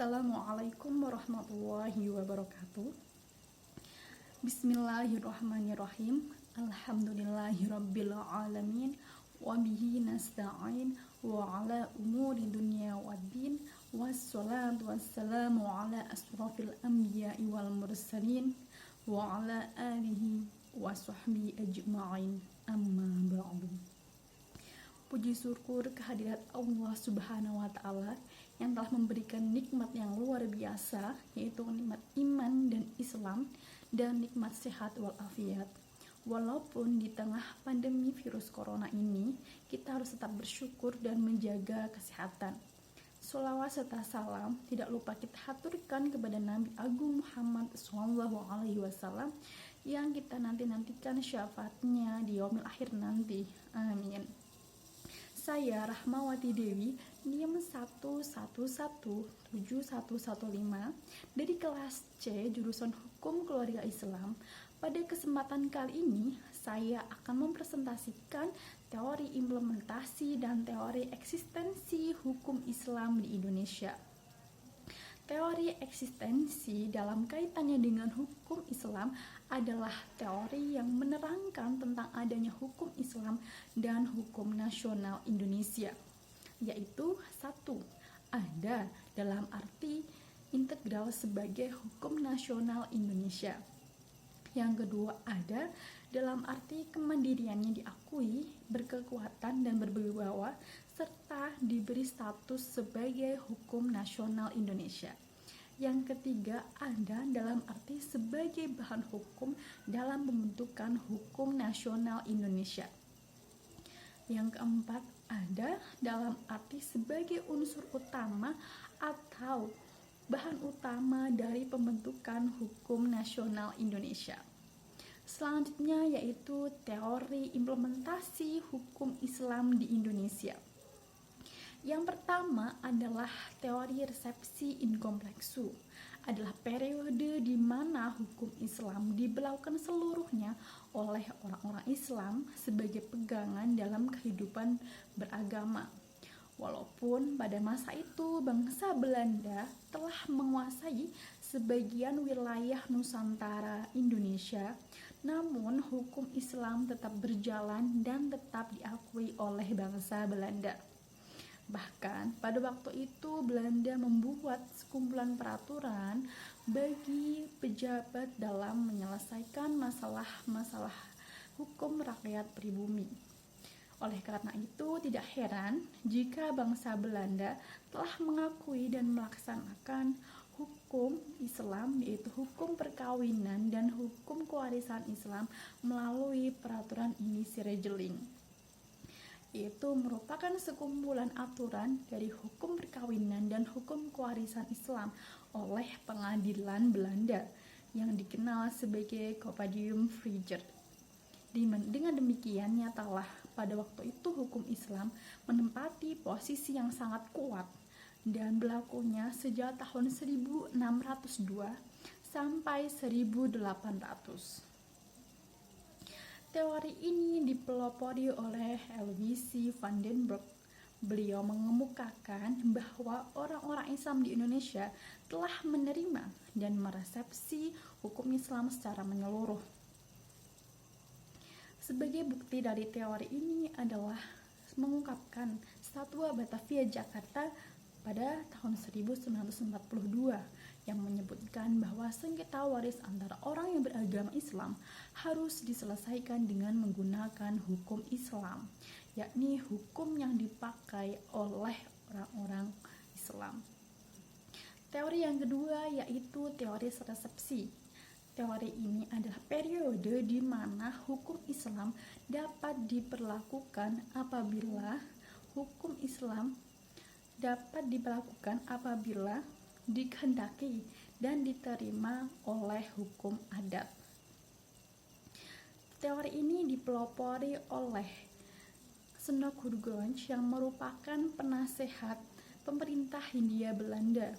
Assalamualaikum warahmatullahi wabarakatuh. Bismillahirrahmanirrahim. Alhamdulillahirabbil alamin wa bihi nasta'in wa ala umuri dunya waddin wassalatu wassalamu ala asrofil anbiya'i wal mursalin wa ala alihi wa sahbihi ajma'in, amma ba'du. Puji syukur kehadirat Allah Subhanahu wa Ta'ala yang telah memberikan nikmat yang luar biasa, yaitu nikmat iman dan Islam dan nikmat sehat walafiat. Walaupun di tengah pandemi virus corona ini, kita harus tetap bersyukur dan menjaga kesehatan. Sholawat serta salam tidak lupa kita haturkan kepada Nabi Agung Muhammad SAW yang kita nantikan syafaatnya di yaumil akhir nanti. Amin. Saya Rahmawati Dewi, NIM 1117115 dari kelas C jurusan Hukum Keluarga Islam. Pada kesempatan kali ini, saya akan mempresentasikan teori implementasi dan teori eksistensi hukum Islam di Indonesia. Teori eksistensi dalam kaitannya dengan hukum Islam adalah teori yang menerangkan tentang adanya hukum Islam dan hukum nasional Indonesia, yaitu 1. Ada dalam arti integral sebagai hukum nasional Indonesia. Yang kedua, ada dalam arti kemandiriannya diakui, berkekuatan dan berwibawa serta diberi status sebagai hukum nasional Indonesia. Yang ketiga, ada dalam arti sebagai bahan hukum dalam pembentukan hukum nasional Indonesia. Yang keempat, ada dalam arti sebagai unsur utama atau bahan utama dari pembentukan hukum nasional Indonesia. Selanjutnya yaitu teori implementasi hukum Islam di Indonesia. Yang pertama adalah teori resepsi in complexu, adalah periode di mana hukum Islam diberlakukan seluruhnya oleh orang-orang Islam sebagai pegangan dalam kehidupan beragama. Walaupun pada masa itu bangsa Belanda telah menguasai sebagian wilayah Nusantara Indonesia, namun hukum Islam tetap berjalan dan tetap diakui oleh bangsa Belanda. Bahkan pada waktu itu Belanda membuat sekumpulan peraturan bagi pejabat dalam menyelesaikan masalah-masalah hukum rakyat pribumi. Oleh karena itu tidak heran jika bangsa Belanda telah mengakui dan melaksanakan hukum Islam, yaitu hukum perkawinan dan hukum kewarisan Islam melalui peraturan ini Sirejeling. Itu merupakan sekumpulan aturan dari hukum perkawinan dan hukum kewarisan Islam oleh pengadilan Belanda yang dikenal sebagai Compendium Vrije. Dengan demikian, nyatalah pada waktu itu hukum Islam menempati posisi yang sangat kuat dan berlakunya sejak tahun 1602 sampai 1800. Teori ini dipelopori oleh L.W.C. van den Broek. Beliau mengemukakan bahwa orang-orang Islam di Indonesia telah menerima dan meresepsi hukum Islam secara menyeluruh. Sebagai bukti dari teori ini adalah mengungkapkan Statwa Batavia Jakarta pada tahun 1942 yang menyebutkan bahwa sengketa waris antara orang yang beragama Islam harus diselesaikan dengan menggunakan hukum Islam, yakni hukum yang dipakai oleh orang-orang Islam. Teori yang kedua yaitu teori resepsi. Teori ini adalah periode di mana hukum Islam dapat diberlakukan apabila dikehendaki dan diterima oleh hukum adat. Teori ini dipelopori oleh Senoek Hurgronje yang merupakan penasehat pemerintah Hindia Belanda.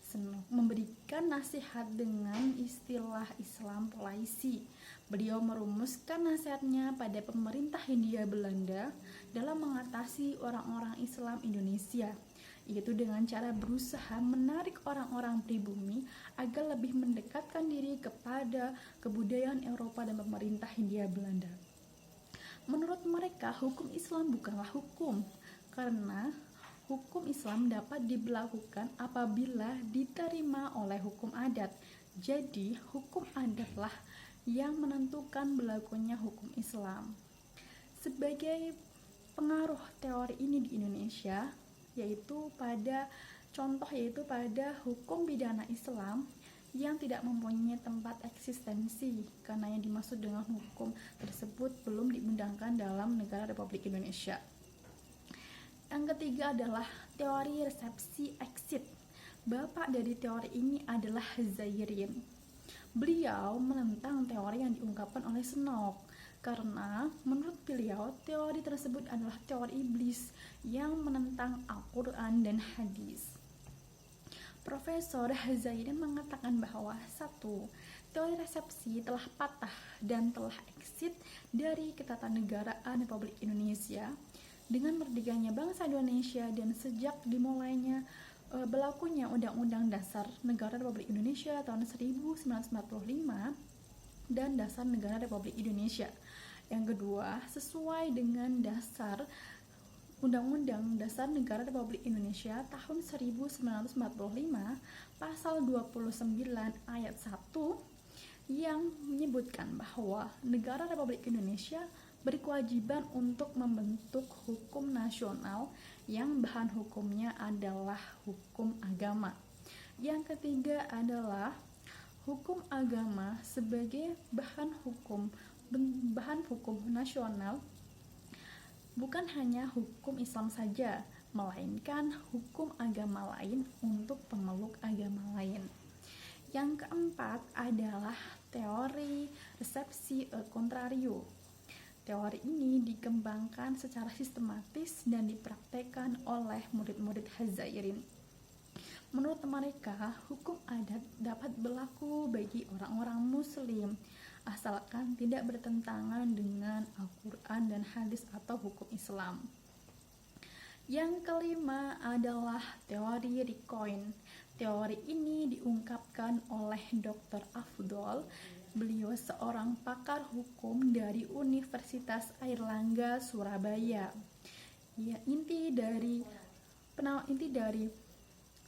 Senoek memberikan nasihat dengan istilah Islam Polaisi. Beliau merumuskan nasihatnya pada pemerintah Hindia Belanda dalam mengatasi orang-orang Islam Indonesia yaitu dengan cara berusaha menarik orang-orang pribumi agar lebih mendekatkan diri kepada kebudayaan Eropa dan pemerintah Hindia Belanda. Menurut mereka, hukum Islam bukanlah hukum, karena hukum Islam dapat diberlakukan apabila diterima oleh hukum adat. Jadi, hukum adatlah yang menentukan berlakunya hukum Islam. Sebagai pengaruh teori ini di Indonesia, yaitu pada hukum pidana Islam yang tidak mempunyai tempat eksistensi, karena yang dimaksud dengan hukum tersebut belum diundangkan dalam negara Republik Indonesia. Yang ketiga adalah teori resepsi exit. Bapak dari teori ini adalah Zairin. Beliau menentang teori yang diungkapkan oleh Snook, karena menurut beliau teori tersebut adalah teori iblis yang menentang Al-Quran dan hadis. Profesor Zairin mengatakan bahwa 1. Teori resepsi telah patah dan telah exit dari ketatanegaraan Republik Indonesia dengan merdekanya bangsa Indonesia dan sejak dimulainya berlakunya Undang-Undang Dasar Negara Republik Indonesia tahun 1945 dan Dasar Negara Republik Indonesia. Yang kedua, sesuai dengan dasar Undang-Undang Dasar Negara Republik Indonesia tahun 1945 pasal 29 ayat 1 yang menyebutkan bahwa negara Republik Indonesia berkewajiban untuk membentuk hukum nasional yang bahan hukumnya adalah hukum agama. Yang ketiga adalah hukum agama sebagai bahan hukum nasional bukan hanya hukum Islam saja, melainkan hukum agama lain untuk pemeluk agama lain. Yang keempat adalah teori resepsi contrario. Teori ini dikembangkan secara sistematis dan dipraktekkan oleh murid-murid Zairin. Menurut mereka, hukum adat dapat berlaku bagi orang-orang Muslim, asalkan tidak bertentangan dengan Al-Quran dan hadis atau hukum Islam. Yang kelima adalah teori Recoin. Teori ini diungkapkan oleh Dr. Afdol. Beliau seorang pakar hukum dari Universitas Airlangga, Surabaya. Inti dari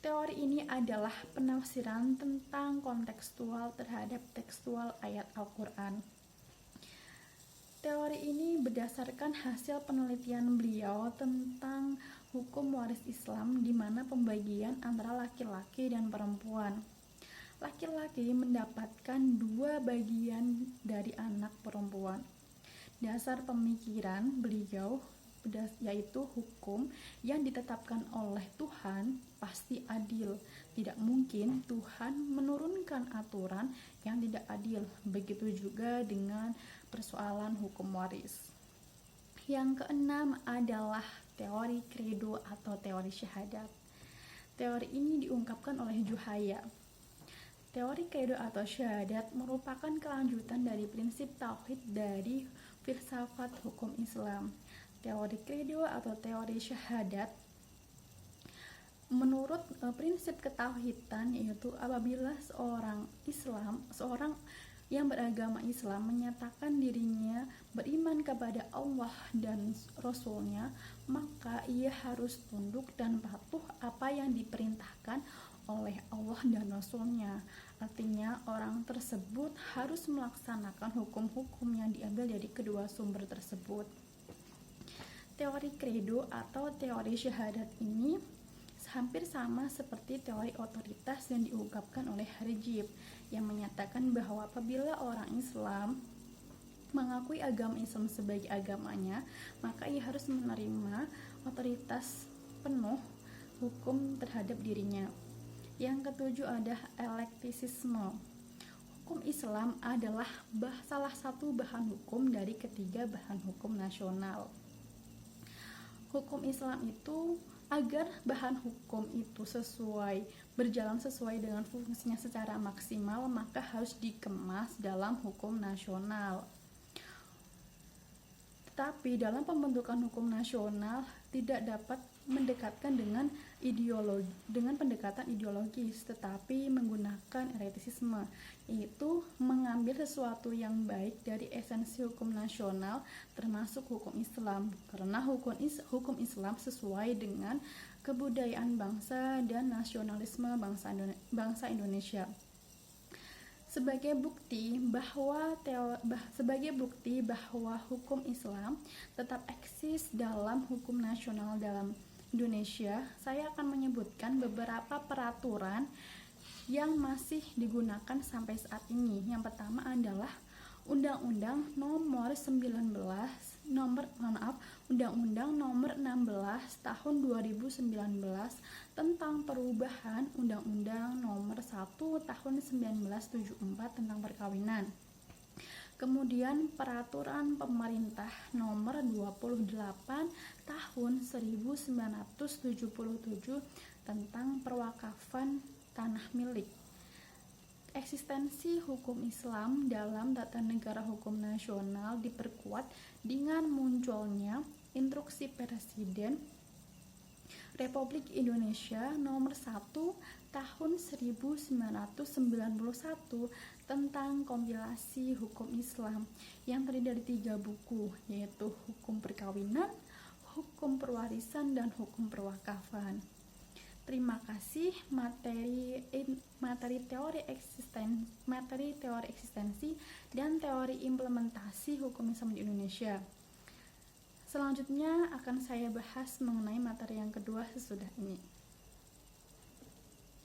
teori ini adalah penafsiran tentang kontekstual terhadap tekstual ayat Al-Quran. Teori ini berdasarkan hasil penelitian beliau tentang hukum waris Islam, di mana pembagian antara laki-laki dan perempuan. Laki-laki mendapatkan 2 bagian dari anak perempuan. Dasar pemikiran beliau yaitu hukum yang ditetapkan oleh Tuhan pasti adil. Tidak mungkin Tuhan menurunkan aturan yang tidak adil. Begitu juga dengan persoalan hukum waris. Yang keenam adalah teori credo atau teori syahadat. Teori ini diungkapkan oleh Juhaya. Teori credo atau syahadat merupakan kelanjutan dari prinsip tauhid dari filsafat hukum Islam. Teori credo atau teori syahadat menurut prinsip ketauhidan, yaitu apabila seorang yang beragama Islam menyatakan dirinya beriman kepada Allah dan Rasul-Nya, maka ia harus tunduk dan patuh apa yang diperintahkan oleh Allah dan Rasul-Nya. Artinya orang tersebut harus melaksanakan hukum-hukum yang diambil dari kedua sumber tersebut. Teori credo atau teori syahadat ini hampir sama seperti teori otoritas yang diungkapkan oleh Harjib, yang menyatakan bahwa apabila orang Islam mengakui agama Islam sebagai agamanya, maka ia harus menerima otoritas penuh hukum terhadap dirinya. Yang ketujuh adalah elektisisme. Hukum Islam adalah salah satu bahan hukum dari ketiga bahan hukum nasional. Hukum Islam itu, agar bahan hukum itu berjalan sesuai dengan fungsinya secara maksimal, maka harus dikemas dalam hukum nasional. Tetapi dalam pembentukan hukum nasional tidak dapat mendekatkan dengan pendekatan ideologis, tetapi menggunakan eretisisme, yaitu mengambil sesuatu yang baik dari esensi hukum nasional termasuk hukum Islam, karena hukum Islam sesuai dengan kebudayaan bangsa dan nasionalisme bangsa Indonesia. Sebagai bukti bahwa hukum Islam tetap eksis dalam hukum nasional dalam Indonesia, saya akan menyebutkan beberapa peraturan yang masih digunakan sampai saat ini. Yang pertama adalah Undang-Undang Nomor 16 Tahun 2019 tentang perubahan Undang-Undang Nomor 1 Tahun 1974 tentang perkawinan. Kemudian Peraturan Pemerintah Nomor 28 Tahun 1977 tentang perwakafan tanah milik. Eksistensi hukum Islam dalam tata negara hukum nasional diperkuat dengan munculnya Instruksi Presiden Republik Indonesia Nomor 1 Tahun 1991 tentang kompilasi hukum Islam yang terdiri dari 3 buku, yaitu Hukum Perkawinan, Hukum Perwarisan, dan Hukum Perwakafan. Terima kasih. Materi teori eksistensi dan teori implementasi hukum Islam di Indonesia. Selanjutnya akan saya bahas mengenai materi yang kedua sesudah ini.